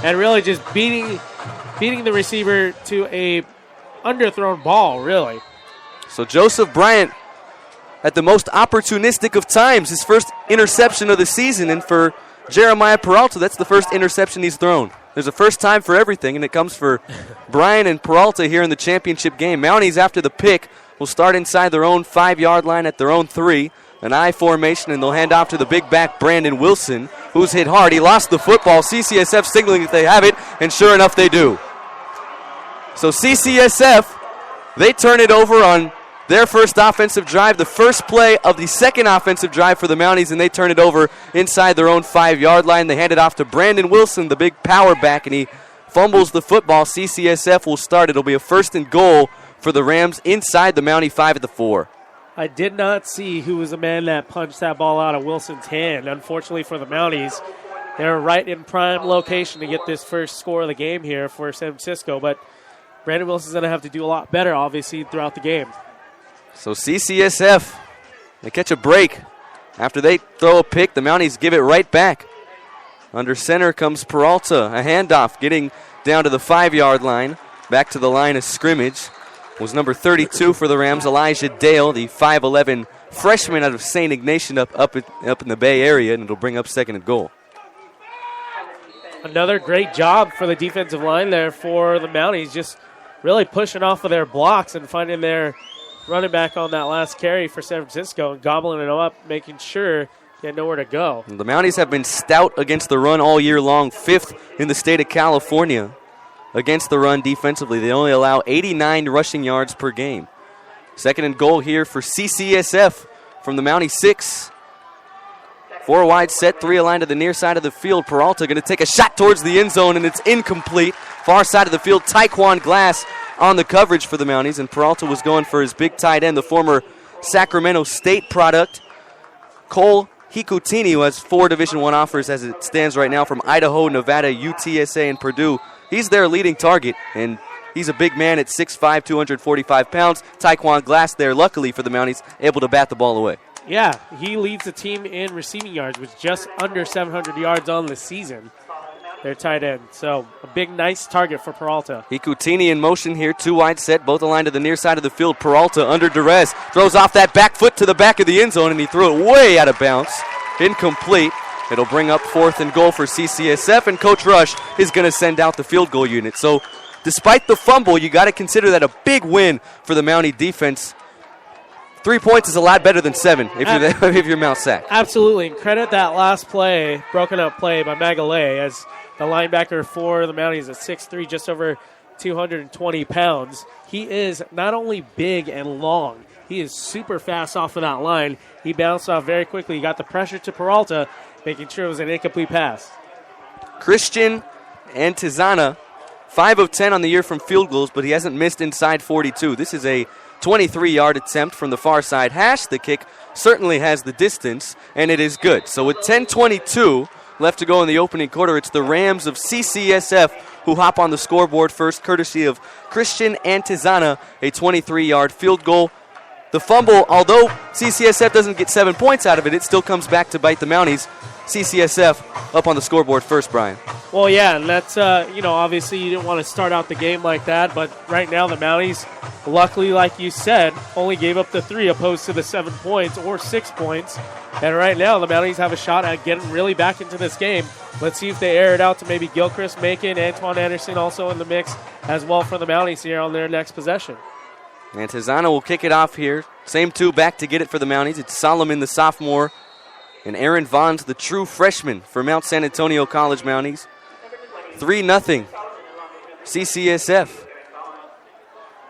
and really just beating the receiver to a underthrown ball, really. So Joseph Bryant at the most opportunistic of times, his first interception of the season, and for Jeremiah Peralta, that's the first interception he's thrown. There's a first time for everything, and it comes for Bryant and Peralta here in the championship game. Mounties, after the pick, will start inside their own 5-yard line at their own 3. An I formation, and they'll hand off to the big back, Brandon Wilson, who's hit hard. He lost the football. CCSF signaling that they have it, and sure enough, they do. So CCSF, they turn it over on their first offensive drive, the first play of the second offensive drive for the Mounties, and they turn it over inside their own 5-yard line. They hand it off to Brandon Wilson, the big power back, and he fumbles the football. CCSF will start. It'll be a 1st and goal for the Rams inside the Mountie 5 at the 4. I did not see who was the man that punched that ball out of Wilson's hand. Unfortunately for the Mounties, they're right in prime location to get this first score of the game here for San Francisco, but Brandon Wilson's going to have to do a lot better, obviously, throughout the game. So CCSF, they catch a break. After they throw a pick, the Mounties give it right back. Under center comes Peralta, a handoff, getting down to the 5-yard line. Back to the line of scrimmage was number 32 for the Rams, Elijah Dale, the 5'11 freshman out of St. Ignatius up in the Bay Area, and it'll bring up 2nd and goal. Another great job for the defensive line there for the Mounties, just really pushing off of their blocks and finding their running back on that last carry for San Francisco and gobbling it up, making sure he had nowhere to go. The Mounties have been stout against the run all year long, 5th in the state of California against the run defensively. They only allow 89 rushing yards per game. 2nd and goal here for CCSF from the Mountie 6. 4 wide set, 3 aligned to the near side of the field. Peralta going to take a shot towards the end zone, and it's incomplete. Far side of the field, Taekwon Glass on the coverage for the Mounties, and Peralta was going for his big tight end, the former Sacramento State product, Cole Hikutini, who has 4 Division I offers as it stands right now from Idaho, Nevada, UTSA, and Purdue. He's their leading target, and he's a big man at 6'5", 245 pounds. Taekwon Glass there, luckily for the Mounties, able to bat the ball away. Yeah, he leads the team in receiving yards with just under 700 yards on the season. Their tight end. So a big, nice target for Peralta. Hikutini in motion here, 2 wide set, both aligned to the near side of the field. Peralta under duress, throws off that back foot to the back of the end zone, and he threw it way out of bounds. Incomplete. It'll bring up 4th and goal for CCSF, and Coach Rush is going to send out the field goal unit. So despite the fumble, you got to consider that a big win for the Mountie defense. 3 points is a lot better than 7 if you're Mount Sac. Absolutely. And credit that last play, broken up play by Magalay, as the linebacker for the Mounties at 6'3", just over 220 pounds. He is not only big and long, he is super fast off of that line. He bounced off very quickly. He got the pressure to Peralta, making sure it was an incomplete pass. Christian Antizana, 5 of 10 on the year from field goals, but he hasn't missed inside 42. This is a 23-yard attempt from the far side hash. The kick certainly has the distance, and it is good. So with 10:22 left to go in the opening quarter, it's the Rams of CCSF who hop on the scoreboard first, courtesy of Christian Antizana, a 23-yard field goal. The fumble, although CCSF doesn't get 7 points out of it, it still comes back to bite the Mounties. CCSF up on the scoreboard first, Brian. Well, yeah, and that's, obviously you didn't want to start out the game like that, but right now the Mounties, luckily, like you said, only gave up the 3 opposed to the 7 points or 6 points. And right now the Mounties have a shot at getting really back into this game. Let's see if they air it out to maybe Gilchrist, Macon, Antoine Anderson also in the mix as well for the Mounties here on their next possession. Antizana will kick it off here. Same 2 back to get it for the Mounties. It's Solomon, the sophomore, and Aaron Vons, the true freshman for Mount San Antonio College Mounties. 3-0 CCSF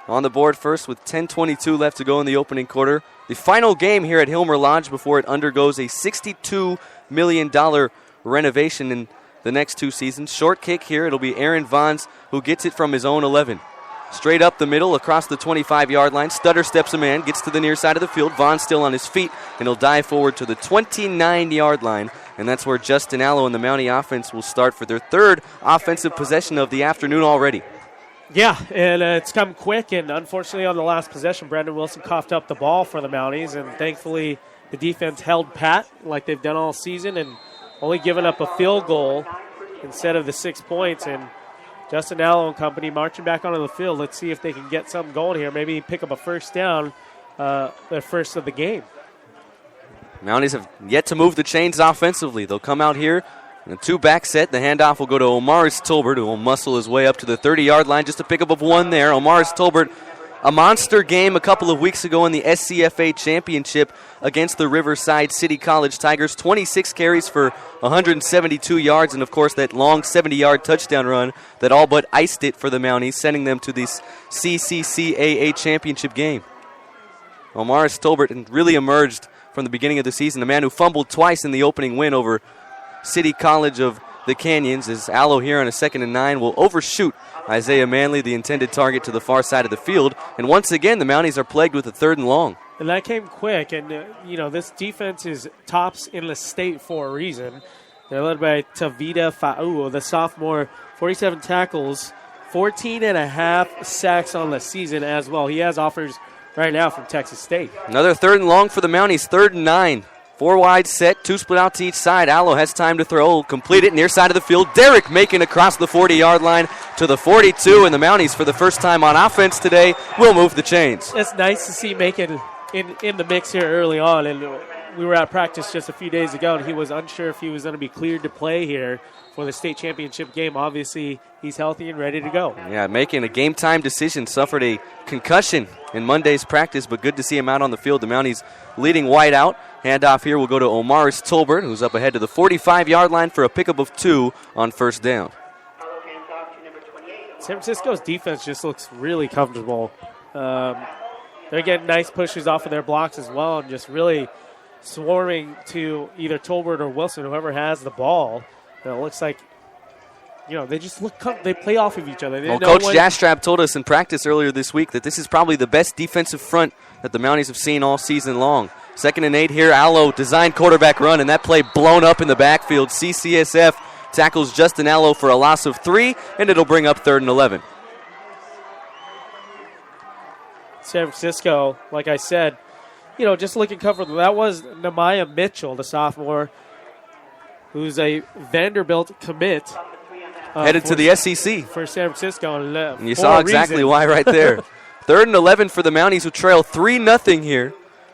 on the board first with 10:22 left to go in the opening quarter. The final game here at Hilmer Lodge before it undergoes a $62 million renovation in the next 2 seasons. Short kick here. It'll be Aaron Vons who gets it from his own 11. Straight up the middle, across the 25-yard line. Stutter steps a man, gets to the near side of the field. Vaughn still on his feet, and he'll dive forward to the 29-yard line. And that's where Justin Allo and the Mountie offense will start for their 3rd offensive possession of the afternoon already. Yeah, and it's come quick, and unfortunately on the last possession, Brandon Wilson coughed up the ball for the Mounties, and thankfully the defense held pat like they've done all season and only given up a field goal instead of the 6 points. And Justin Allo and company marching back onto the field. Let's see if they can get something going here. Maybe pick up a first down, their first of the game. Mounties have yet to move the chains offensively. They'll come out here in a 2-back set. The handoff will go to Omaris Tolbert, who will muscle his way up to the 30-yard line just to pick up of one there. Omaris Tolbert, a monster game a couple of weeks ago in the SCFA Championship against the Riverside City College Tigers. 26 carries for 172 yards, and, of course, that long 70-yard touchdown run that all but iced it for the Mounties, sending them to this CCCAA Championship game. Omaris Tolbert really emerged from the beginning of the season, a man who fumbled twice in the opening win over City College of the Canyons. As Allo here on a 2nd and 9 will overshoot Isaiah Manley, the intended target, to the far side of the field. And once again, the Mounties are plagued with a 3rd and long. And that came quick. And, this defense is tops in the state for a reason. They're led by Tavita Fa'u, the sophomore, 47 tackles, 14 and a half sacks on the season as well. He has offers right now from Texas State. Another 3rd and long for the Mounties, 3rd and 9. 4 wide set, 2 split out to each side. Allo has time to throw, complete it near side of the field. Derek Macon across the 40-yard line to the 42, and the Mounties, for the first time on offense today, will move the chains. It's nice to see Macon in the mix here early on, and we were at practice just a few days ago, and he was unsure if he was going to be cleared to play here for the state championship game. Obviously, he's healthy and ready to go. Yeah, making a game-time decision. Suffered a concussion in Monday's practice, but good to see him out on the field. The Mounties leading wide out. Handoff here will go to Omaris Tolbert, who's up ahead to the 45-yard line for a pickup of 2 on first down. San Francisco's defense just looks really comfortable. They're getting nice pushes off of their blocks as well, and just really swarming to either Tolbert or Wilson, whoever has the ball. It looks like, they just they play off of each other. Coach Jastrab told us in practice earlier this week that this is probably the best defensive front that the Mounties have seen all season long. 2nd and 8 here. Allo designed quarterback run, and that play blown up in the backfield. CCSF tackles Justin Allo for a loss of 3, and it'll bring up 3rd and 11. San Francisco, like I said, just looking comfortable. That was Nehemiah Mitchell, the sophomore, who's a Vanderbilt commit. Headed to the SEC. For San Francisco. And you saw exactly why right there. 3rd and 11 for the Mounties, who trail 3-0 here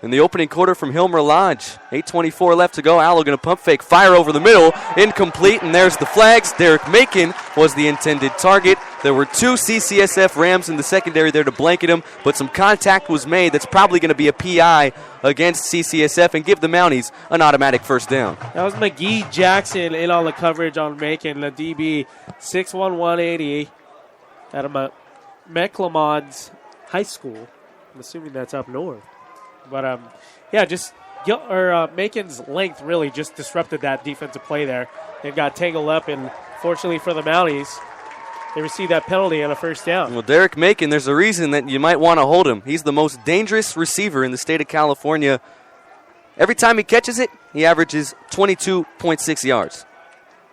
in the opening quarter from Hilmer Lodge. 8:24 left to go. Allo going to pump fake, fire over the middle, incomplete, and there's the flags. Derek Macon was the intended target. There were 2 CCSF Rams in the secondary there to blanket him, but some contact was made. That's probably going to be a PI against CCSF and give the Mounties an automatic first down. That was McGee Jackson in on the coverage on Macon, the DB, 6'1", 180, out of McLeod's High School. I'm assuming that's up north. But, Macon's length really just disrupted that defensive play there. They got tangled up, and fortunately for the Mounties, they received that penalty on a first down. Well, Derek Macon, there's a reason that you might want to hold him. He's the most dangerous receiver in the state of California. Every time he catches it, he averages 22.6 yards.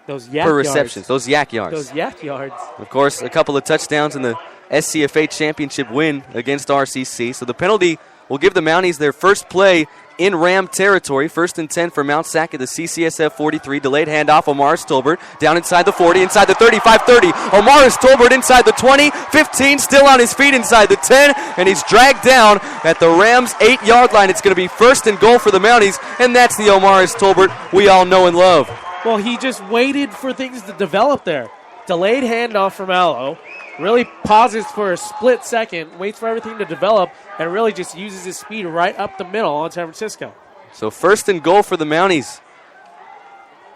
Those yak per reception. Yards. Those yak yards. Those yak yards. Of course, a couple of touchdowns in the SCFA championship win against RCC. So the penalty will give the Mounties their first play in Ram territory. 1st and 10 for Mount Sac at the CCSF 43. Delayed handoff, Omaris Tolbert down inside the 40, inside the 35-30. Omaris Tolbert inside the 20, 15, still on his feet inside the 10, and he's dragged down at the Rams' 8-yard line. It's going to be 1st and goal for the Mounties, and that's the Omaris Tolbert we all know and love. Well, he just waited for things to develop there. Delayed handoff from Allo. Really pauses for a split second, waits for everything to develop, and really just uses his speed right up the middle on San Francisco. So 1st and goal for the Mounties.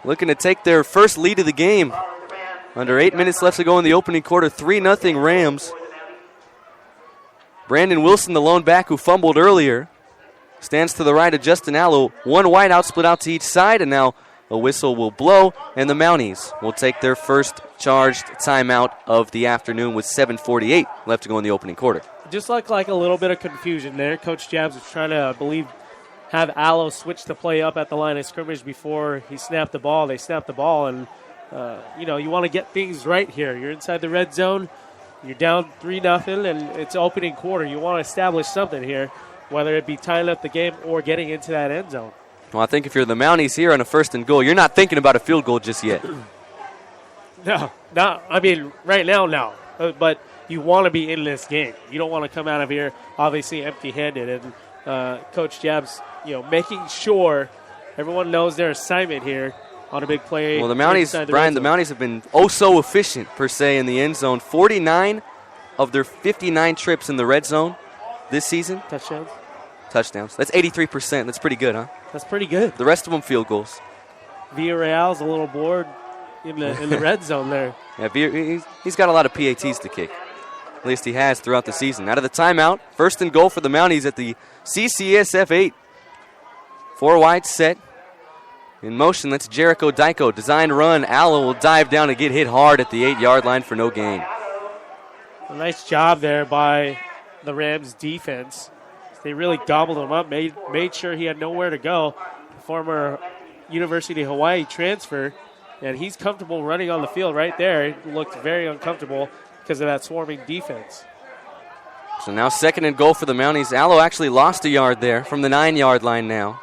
Looking to take their first lead of the game. Under 8 minutes left to go in the opening quarter, 3-0 Rams. Brandon Wilson, the lone back who fumbled earlier, stands to the right of Justin Allo. 1 wide out, split out to each side, and now a whistle will blow, and the Mounties will take their first charged timeout of the afternoon with 7:48 left to go in the opening quarter. Just like a little bit of confusion there. Coach Jabs was trying to, I believe, have Allo switch the play up at the line of scrimmage before he snapped the ball. They snapped the ball, and, you want to get things right here. You're inside the red zone. You're down 3-0, and it's opening quarter. You want to establish something here, whether it be tying up the game or getting into that end zone. Well, I think if you're the Mounties here on a 1st and goal, you're not thinking about a field goal just yet. No, not. I mean, right now, no. But you want to be in this game. You don't want to come out of here obviously empty-handed. And Coach Jab's, making sure everyone knows their assignment here on a big play. Well, the Mounties, Brian, the Mounties have been so efficient per se in the end zone. 49 of their 59 trips in the red zone this season. Touchdowns. That's 83%. That's pretty good, huh? That's pretty good. The rest of them field goals. Villarreal's a little bored in the red zone there. Yeah, he's got a lot of PATs to kick. At least he has throughout the season. Out of the timeout, first and goal for the Mounties at the CCSF 8. 4 wide set. In motion, that's Jericho Dyko. Design run. Allo will dive down and get hit hard at the 8-yard line for no gain. A nice job there by the Rams defense. They really gobbled him up, made sure he had nowhere to go. Former University of Hawaii transfer, and he's comfortable running on the field right there. He looked very uncomfortable because of that swarming defense. So now second and goal for the Mounties. Allo actually lost a yard there from the 9-yard line now.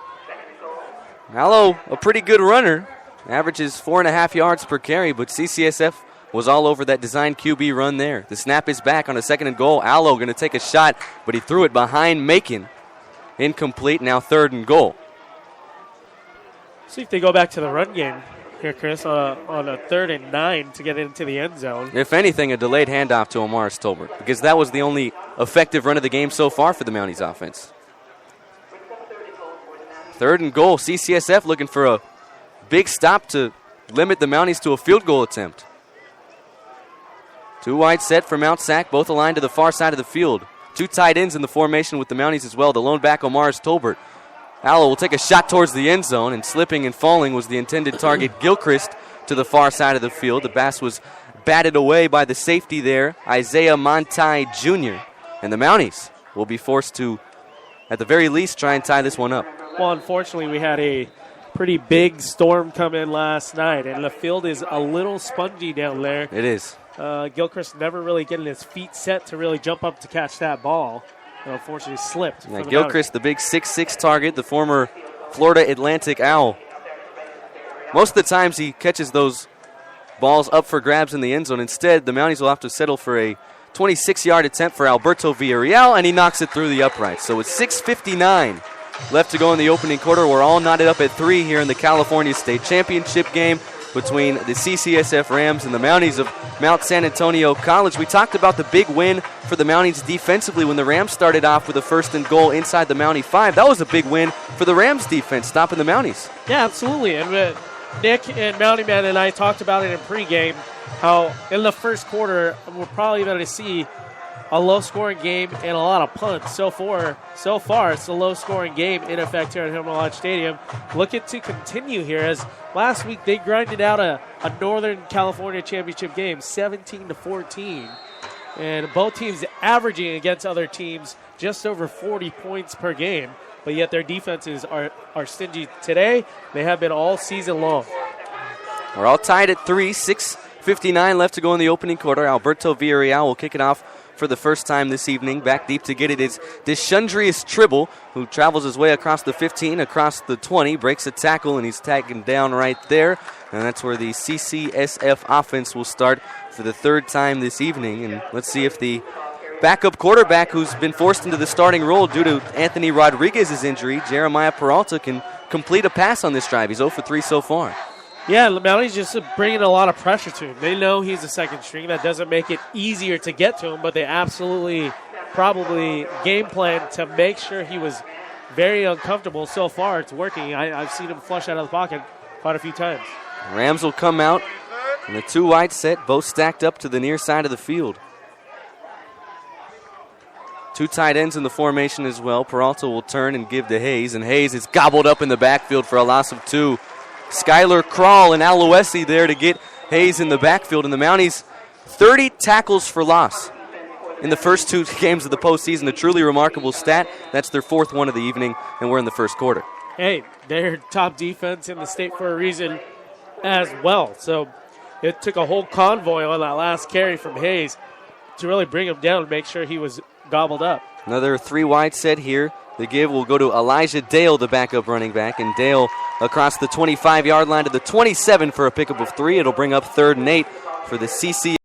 Allo, a pretty good runner, averages 4.5 yards per carry, but CCSF was all over that design QB run there. The snap is back on a second and goal. Allo going to take a shot, but he threw it behind Macon. Incomplete, now third and goal. See if they go back to the run game here, Chris, on a 3rd and 9 to get into the end zone. If anything, a delayed handoff to Amaris Tolbert, because that was the only effective run of the game so far for the Mounties offense. Third and goal. CCSF looking for a big stop to limit the Mounties to a field goal attempt. 2 wide set for Mount Sac, both aligned to the far side of the field. 2 tight ends in the formation with the Mounties as well. The lone back, Amaris Tolbert. Allo will take a shot towards the end zone, and slipping and falling was the intended target, Gilchrist, to the far side of the field. The pass was batted away by the safety there, Isaiah Montai Jr., and the Mounties will be forced to, at the very least, try and tie this one up. Well, unfortunately, we had a pretty big storm come in last night, and the field is a little spongy down there. It is. Gilchrist never really getting his feet set to really jump up to catch that ball. And unfortunately slipped. Yeah, Gilchrist, the big 6'6" target, the former Florida Atlantic Owl. Most of the times he catches those balls up for grabs in the end zone. Instead, the Mounties will have to settle for a 26-yard attempt for Alberto Villarreal, and he knocks it through the uprights. So it's 6:59 left to go in the opening quarter. We're all knotted up at 3 here in the California State Championship game between the CCSF Rams and the Mounties of Mount San Antonio College. We talked about the big win for the Mounties defensively when the Rams started off with a first and goal inside the Mountie 5. That was a big win for the Rams defense, stopping the Mounties. Yeah, absolutely. And Nick and Mountie Man and I talked about it in pregame, how in the first quarter we're probably going to see a low-scoring game and a lot of punts. So far, it's a low-scoring game in effect here at Hilton Lodge Stadium. Looking to continue here, as last week they grinded out a Northern California championship game, 17-14. And both teams averaging against other teams just over 40 points per game. But yet their defenses are stingy today. They have been all season long. We're all tied at 3, 6:59 left to go in the opening quarter. Alberto Villarreal will kick it off for the first time this evening. Back deep to get it is Deshundrius Tribble, who travels his way across the 15, across the 20, breaks a tackle, and he's tagged down right there. And that's where the CCSF offense will start for the 3rd time this evening. And let's see if the backup quarterback, who's been forced into the starting role due to Anthony Rodriguez's injury, Jeremiah Peralta, can complete a pass on this drive. He's 0 for 3 so far. Yeah, Mounties just bringing a lot of pressure to him. They know he's a second string. That doesn't make it easier to get to him, but they absolutely probably game plan to make sure he was very uncomfortable. So far, it's working. I've seen him flush out of the pocket quite a few times. Rams will come out in the 2 wide set, both stacked up to the near side of the field. 2 tight ends in the formation as well. Peralta will turn and give to Hayes, and Hayes is gobbled up in the backfield for a loss of 2. Skylar Crawl and Aloesi there to get Hayes in the backfield. And the Mounties, 30 tackles for loss in the first 2 games of the postseason. A truly remarkable stat. That's their 4th one of the evening, and we're in the first quarter. Hey, they're top defense in the state for a reason as well. So it took a whole convoy on that last carry from Hayes to really bring him down and make sure he was gobbled up. Another 3 wide set here. The give will go to Elijah Dale, the backup running back, and Dale across the 25-yard line to the 27 for a pickup of 3. It'll bring up 3rd and 8 for the CC